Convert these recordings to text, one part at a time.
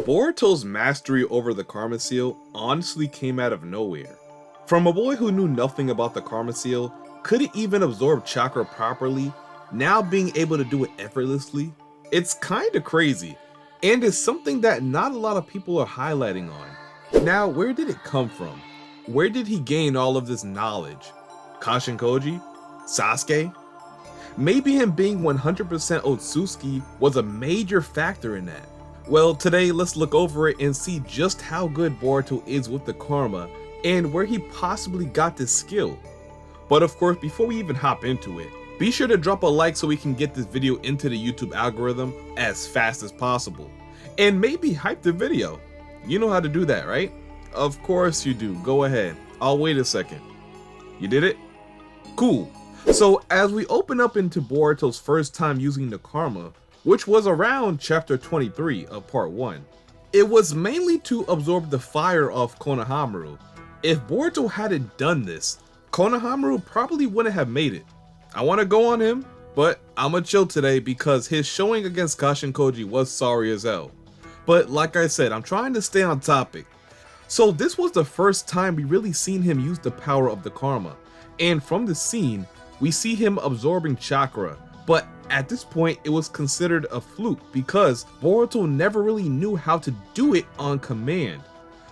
Boruto's mastery over the Karma Seal honestly came out of nowhere. From a boy who knew nothing about the Karma Seal, couldn't even absorb chakra properly, now being able to do it effortlessly, it's kinda crazy, and it's something that not a lot of people are highlighting on. Now, where did it come from? Where did he gain all of this knowledge? Kashin Koji? Sasuke? Maybe him being 100% Otsutsuki was a major factor in that. Well, today let's look over it and see just how good Boruto is with the karma and where he possibly got this skill. But of course, before we even hop into it, be sure to drop a like so we can get this video into the YouTube algorithm as fast as possible. And maybe hype the video. You know how to do that, right? Of course you do. Go ahead. I'll wait a second. You did it? Cool. So as we open up into Boruto's first time using the karma, which was around chapter 23 of part 1, it was mainly to absorb the fire of Konohamaru. If Boruto hadn't done this, Konohamaru probably wouldn't have made it. I want to go on him, but I'ma chill today because his showing against Kashin Koji was sorry as hell. But like I said, I'm trying to stay on topic. So this was the first time we really seen him use the power of the karma, and from the scene, we see him absorbing chakra, but at this point it was considered a fluke because Boruto never really knew how to do it on command.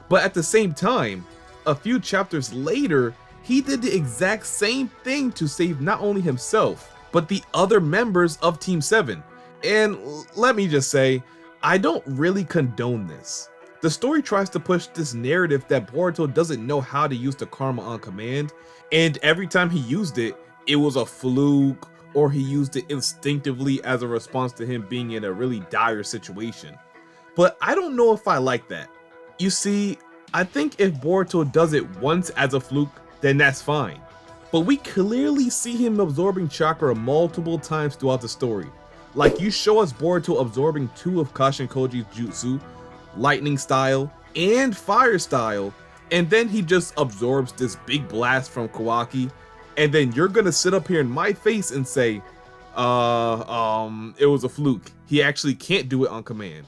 But at the same time, a few chapters later, he did the exact same thing to save not only himself, but the other members of Team 7. And let me just say, I don't really condone this. The story tries to push this narrative that Boruto doesn't know how to use the karma on command, and every time he used it, it was a fluke, or he used it instinctively as a response to him being in a really dire situation. But I don't know if I like that. You see, I think if Boruto does it once as a fluke, then that's fine. But we clearly see him absorbing chakra multiple times throughout the story. Like, you show us Boruto absorbing 2 of Kashin Koji's jutsu, lightning style and fire style, and then he just absorbs this big blast from Kawaki, and then you're gonna sit up here in my face and say, it was a fluke. He actually can't do it on command.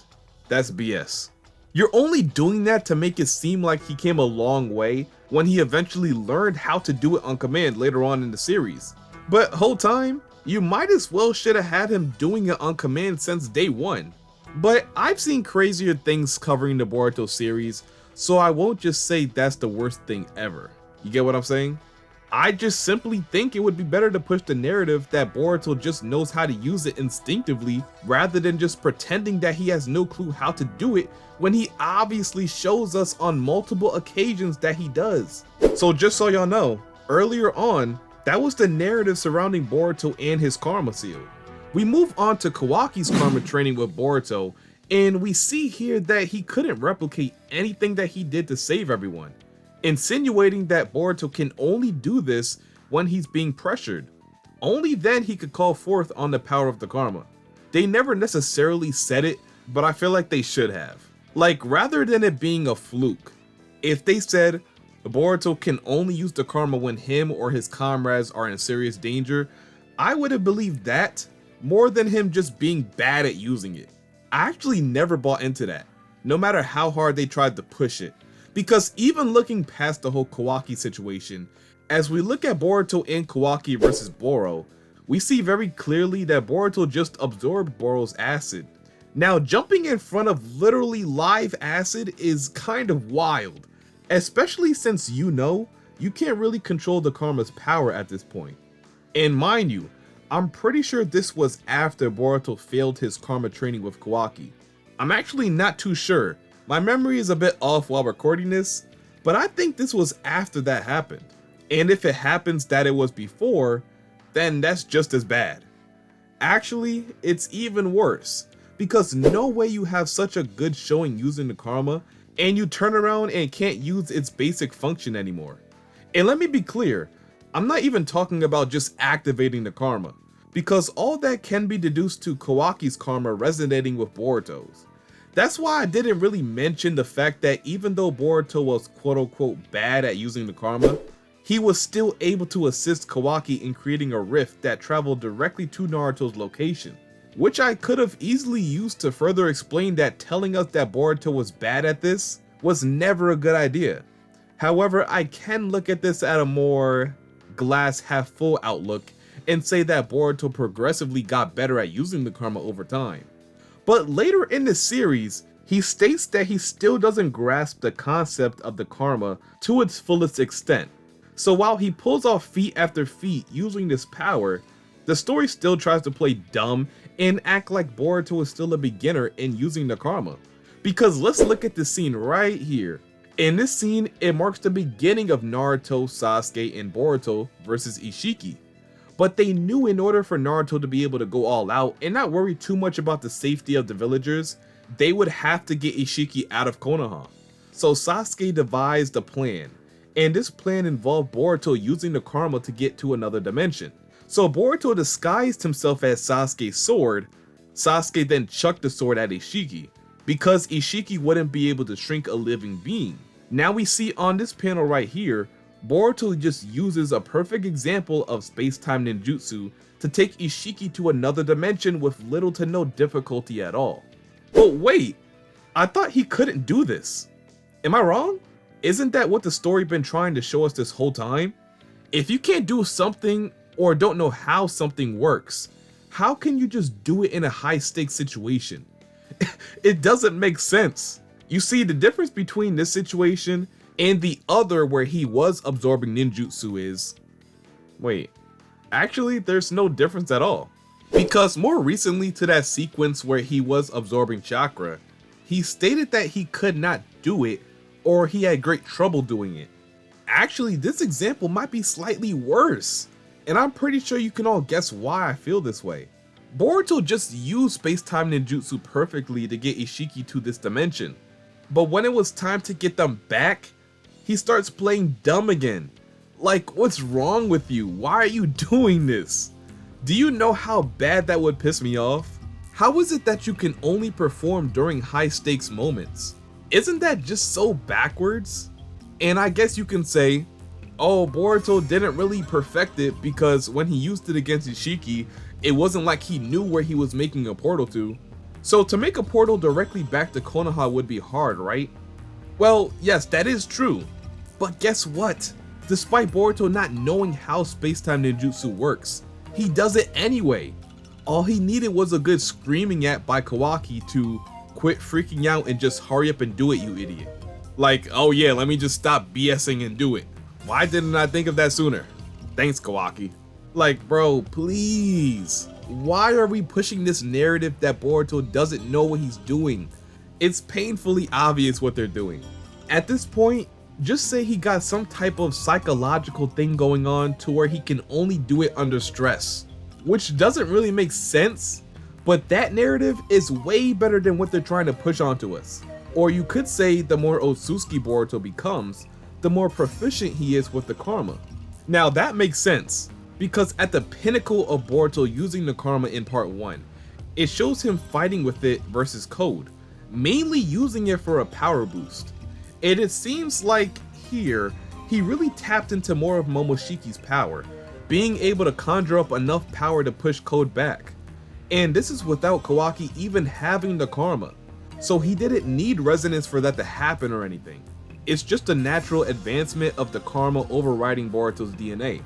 That's BS. You're only doing that to make it seem like he came a long way when he eventually learned how to do it on command later on in the series. But whole time, you might as well should have had him doing it on command since day 1. But I've seen crazier things covering the Boruto series, so I won't just say that's the worst thing ever. You get what I'm saying? I just simply think it would be better to push the narrative that Boruto just knows how to use it instinctively rather than just pretending that he has no clue how to do it when he obviously shows us on multiple occasions that he does. So just so y'all know, earlier on, that was the narrative surrounding Boruto and his karma seal. We move on to Kawaki's karma training with Boruto, and we see here that he couldn't replicate anything that he did to save everyone, insinuating that Boruto can only do this when he's being pressured. Only then he could call forth on the power of the karma. They never necessarily said it, but I feel like they should have. Like, rather than it being a fluke, if they said Boruto can only use the karma when him or his comrades are in serious danger, I would have believed that more than him just being bad at using it. I actually never bought into that, no matter how hard they tried to push it. Because even looking past the whole Kawaki situation, as we look at Boruto and Kawaki versus Boro, we see very clearly that Boruto just absorbed Boro's acid. Now, jumping in front of literally live acid is kind of wild, especially since you can't really control the karma's power at this point. And mind you, I'm pretty sure this was after Boruto failed his karma training with Kawaki. I'm actually not too sure. My memory is a bit off while recording this, but I think this was after that happened. And if it happens that it was before, then that's just as bad. Actually, it's even worse, because no way you have such a good showing using the karma, and you turn around and can't use its basic function anymore. And let me be clear, I'm not even talking about just activating the karma, because all that can be deduced to Kawaki's karma resonating with Boruto's. That's why I didn't really mention the fact that even though Boruto was quote-unquote bad at using the karma, he was still able to assist Kawaki in creating a rift that traveled directly to Naruto's location. which I could have easily used to further explain that telling us that Boruto was bad at this was never a good idea. However, I can look at this at a more glass half full outlook and say that Boruto progressively got better at using the karma over time. But later in the series, he states that he still doesn't grasp the concept of the karma to its fullest extent. So while he pulls off feat after feat using this power, the story still tries to play dumb and act like Boruto is still a beginner in using the karma. Because let's look at this scene right here. In this scene, it marks the beginning of Naruto, Sasuke, and Boruto versus Ishiki. But they knew in order for Naruto to be able to go all out and not worry too much about the safety of the villagers, they would have to get Ishiki out of Konoha. So Sasuke devised a plan, and this plan involved Boruto using the karma to get to another dimension. So Boruto disguised himself as Sasuke's sword. Sasuke then chucked the sword at Ishiki, because Ishiki wouldn't be able to shrink a living being. Now we see on this panel right here, Boruto just uses a perfect example of space-time ninjutsu to take Ishiki to another dimension with little to no difficulty at all. But wait, I thought he couldn't do this. Am I wrong? Isn't that what the story been trying to show us this whole time? If you can't do something or don't know how something works, how can you just do it in a high-stakes situation? It doesn't make sense. You see, the difference between this situation and the other where he was absorbing ninjutsu is... Wait, actually there's no difference at all. Because more recently to that sequence where he was absorbing chakra, he stated that he could not do it or he had great trouble doing it. Actually, this example might be slightly worse, and I'm pretty sure you can all guess why I feel this way. Boruto just used space-time ninjutsu perfectly to get Ishiki to this dimension, but when it was time to get them back, he starts playing dumb again. Like, what's wrong with you? Why are you doing this? Do you know how bad that would piss me off? How is it that you can only perform during high-stakes moments? Isn't that just so backwards? And I guess you can say, oh, Boruto didn't really perfect it because when he used it against Ishiki, it wasn't like he knew where he was making a portal to. So to make a portal directly back to Konoha would be hard, right? Well, yes, that is true. But guess what? Despite Boruto not knowing how space-time ninjutsu works, he does it anyway. All he needed was a good screaming at by Kawaki to quit freaking out and just hurry up and do it, you idiot. Like, oh yeah, let me just stop BSing and do it. Why didn't I think of that sooner? Thanks, Kawaki. Like, bro, please. Why are we pushing this narrative that Boruto doesn't know what he's doing? It's painfully obvious what they're doing. At this point, just say he got some type of psychological thing going on to where he can only do it under stress. Which doesn't really make sense, but that narrative is way better than what they're trying to push onto us. Or you could say the more Otsutsuki Boruto becomes, the more proficient he is with the karma. Now that makes sense, because at the pinnacle of Boruto using the karma in part 1, it shows him fighting with it versus Code, mainly using it for a power boost. And it seems like here, he really tapped into more of Momoshiki's power, being able to conjure up enough power to push Code back. And this is without Kawaki even having the karma, so he didn't need resonance for that to happen or anything. It's just a natural advancement of the karma overriding Boruto's DNA.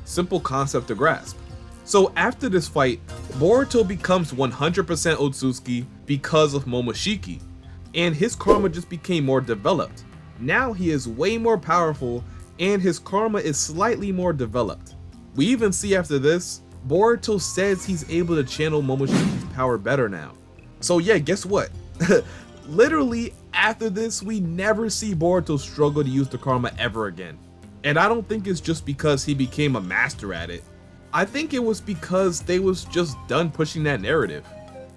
Simple concept to grasp. So after this fight, Boruto becomes 100% Otsutsuki because of Momoshiki, and his karma just became more developed. Now he is way more powerful and his karma is slightly more developed. We even see after this, Boruto says he's able to channel Momoshiki's power better now. So yeah, guess what? Literally after this, we never see Boruto struggle to use the karma ever again. And I don't think it's just because he became a master at it. I think it was because they was just done pushing that narrative.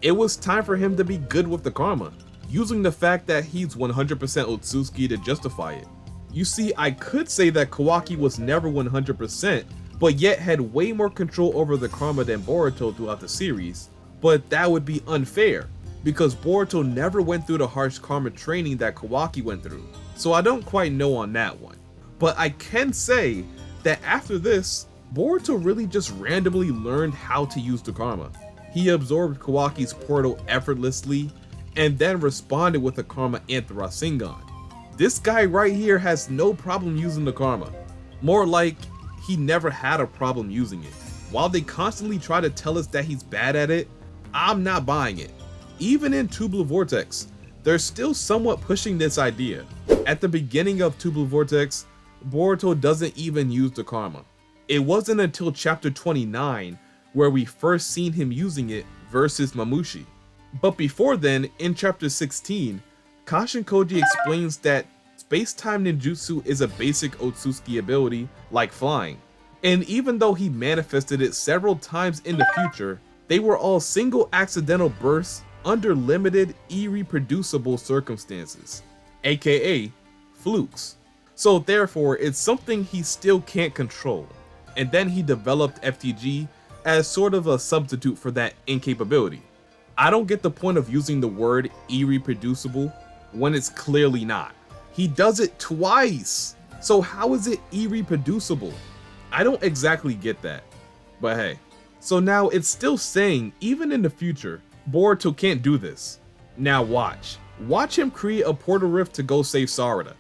It was time for him to be good with the karma, using the fact that he's 100% Otsutsuki to justify it. You see, I could say that Kawaki was never 100%, but yet had way more control over the karma than Boruto throughout the series, but that would be unfair, because Boruto never went through the harsh karma training that Kawaki went through, so I don't quite know on that one. But I can say that after this, Boruto really just randomly learned how to use the karma. He absorbed Kawaki's portal effortlessly and then responded with a Karma Anthra Singon. This guy right here has no problem using the Karma. More like, he never had a problem using it. While they constantly try to tell us that he's bad at it, I'm not buying it. Even in Blue Vortex, they're still somewhat pushing this idea. At the beginning of Blue Vortex, Boruto doesn't even use the Karma. It wasn't until chapter 29 where we first seen him using it versus Mamushi. But before then, in chapter 16, Kashin Koji explains that space-time ninjutsu is a basic Otsutsuki ability like flying. And even though he manifested it several times in the future, they were all single accidental bursts under limited, irreproducible circumstances, aka flukes. So therefore, it's something he still can't control. And then he developed FTG as sort of a substitute for that incapability. I don't get the point of using the word irreproducible when it's clearly not. He does it twice, so how is it irreproducible? I don't exactly get that, but hey. So now it's still saying, even in the future, Boruto can't do this. Now watch him create a portal rift to go save Sarada.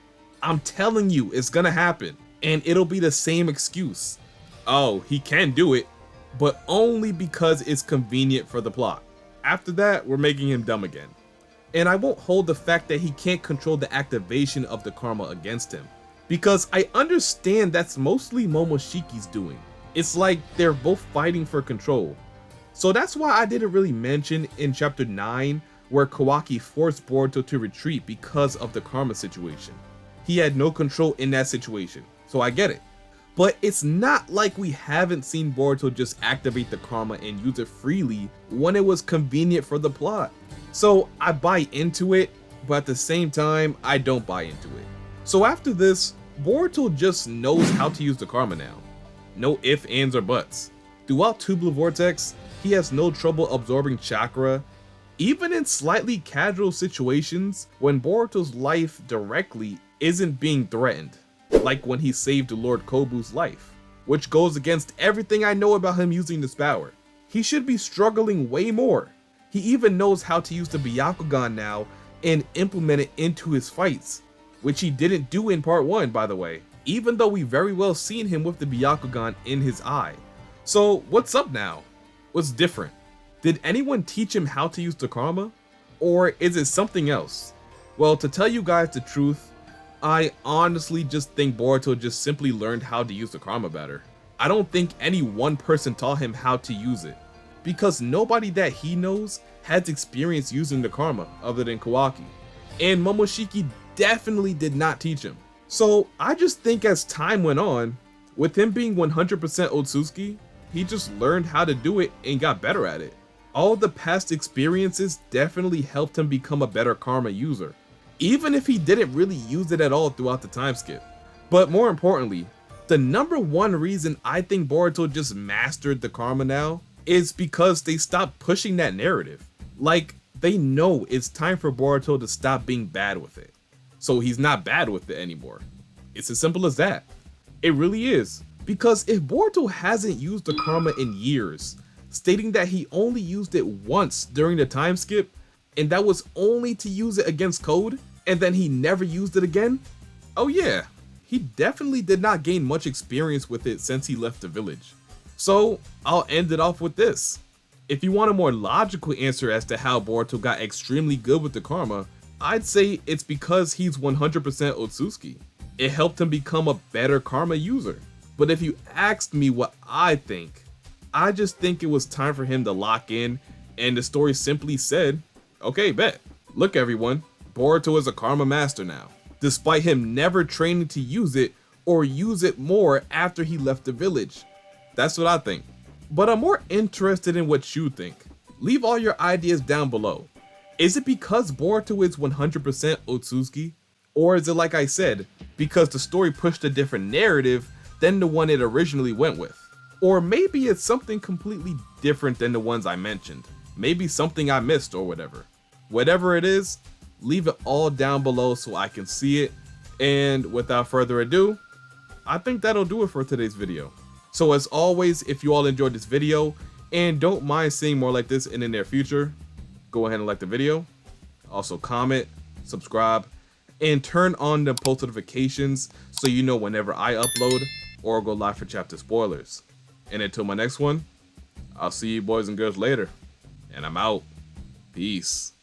I'm telling you, it's gonna happen, and it'll be the same excuse. Oh, he can do it, but only because it's convenient for the plot. After that, we're making him dumb again. And I won't hold the fact that he can't control the activation of the Karma against him, because I understand that's mostly Momoshiki's doing. It's like they're both fighting for control. So that's why I didn't really mention in chapter 9 where Kawaki forced Boruto to retreat because of the Karma situation. He had no control in that situation, so I get it. But it's not like we haven't seen Boruto just activate the Karma and use it freely when it was convenient for the plot. So I buy into it, but at the same time, I don't buy into it. So after this, Boruto just knows how to use the Karma now. No ifs, ands, or buts. Throughout Blue Vortex, he has no trouble absorbing chakra, even in slightly casual situations when Boruto's life directly isn't being threatened, like when he saved Lord Kobu's life, which goes against everything I know about him using this power. He should be struggling way more. He even knows how to use the Byakugan now and implement it into his fights, which he didn't do in part 1, by the way, even though we very well seen him with the Byakugan in his eye. So what's up now? What's different? Did anyone teach him how to use the Karma? Or is it something else? Well, to tell you guys the truth, I honestly just think Boruto just simply learned how to use the Karma better. I don't think any one person taught him how to use it, because nobody that he knows has experience using the Karma other than Kawaki. And Momoshiki definitely did not teach him. So I just think as time went on, with him being 100% Otsutsuki, he just learned how to do it and got better at it. All the past experiences definitely helped him become a better Karma user, even if he didn't really use it at all throughout the time skip. But more importantly, the number one reason I think Boruto just mastered the Karma now is because they stopped pushing that narrative. Like, they know it's time for Boruto to stop being bad with it, so he's not bad with it anymore. It's as simple as that. It really is. Because if Boruto hasn't used the Karma in years, stating that he only used it once during the time skip, and that was only to use it against Code, and then he never used it again, oh yeah, he definitely did not gain much experience with it since he left the village. So I'll end it off with this. If you want a more logical answer as to how Boruto got extremely good with the Karma, I'd say it's because he's 100% Otsutsuki. It helped him become a better Karma user. But if you asked me what I think, I just think it was time for him to lock in, and the story simply said, okay, bet. Look everyone, Boruto is a Karma master now, despite him never training to use it or use it more after he left the village. That's what I think. But I'm more interested in what you think. Leave all your ideas down below. Is it because Boruto is 100% Otsutsuki? Or is it like I said, because the story pushed a different narrative than the one it originally went with? Or maybe it's something completely different than the ones I mentioned. Maybe something I missed or whatever. Whatever it is, leave it all down below so I can see it. And without further ado, I think that'll do it for today's video. So as always, if you all enjoyed this video, and don't mind seeing more like this in the near future, go ahead and like the video. Also comment, subscribe, and turn on the post notifications so you know whenever I upload or go live for chapter spoilers. And until my next one, I'll see you boys and girls later. And I'm out. Peace.